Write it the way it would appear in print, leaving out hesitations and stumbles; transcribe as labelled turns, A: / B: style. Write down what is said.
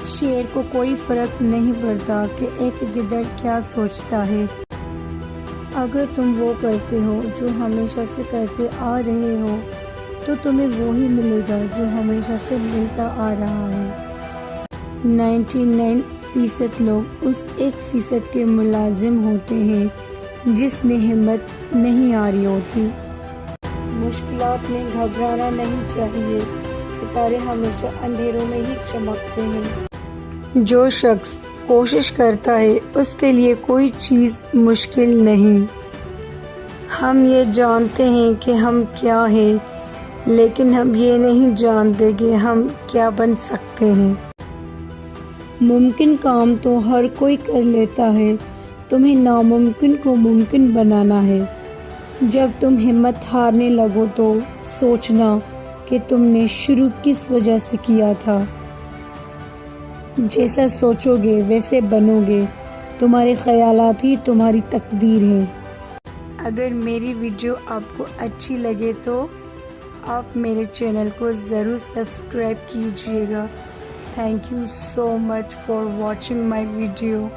A: شیر کو کوئی فرق نہیں پڑتا کہ ایک گدڑ کیا سوچتا ہے۔ اگر تم وہ کرتے ہو جو ہمیشہ سے کرتے آ رہے ہو تو تمہیں وہی ملے گا جو ہمیشہ سے ملتا آ رہا ہے۔ 99% لوگ اس 1% کے ملازم ہوتے ہیں جس نے ہمت نہیں ہاری ہوتی۔ مشکلات میں گھبرانا نہیں چاہیے، ستارے ہمیشہ اندھیروں میں ہی چمکتے ہیں۔ جو شخص کوشش کرتا ہے اس کے لیے کوئی چیز مشکل نہیں۔ ہم یہ جانتے ہیں کہ ہم کیا ہیں، لیکن ہم یہ نہیں جانتے کہ ہم کیا بن سکتے ہیں۔ ممکن کام تو ہر کوئی کر لیتا ہے، تمہیں ناممکن کو ممکن بنانا ہے۔ جب تم ہمت ہارنے لگو تو سوچنا کہ تم نے شروع کس وجہ سے کیا تھا۔ جیسا سوچو گے ویسے بنو گے، تمہارے خیالات ہی تمہاری تقدیر ہے۔ اگر میری ویڈیو آپ کو اچھی لگے تو آپ میرے چینل کو ضرور سبسکرائب کیجیے گا۔ Thank you so much for watching my video.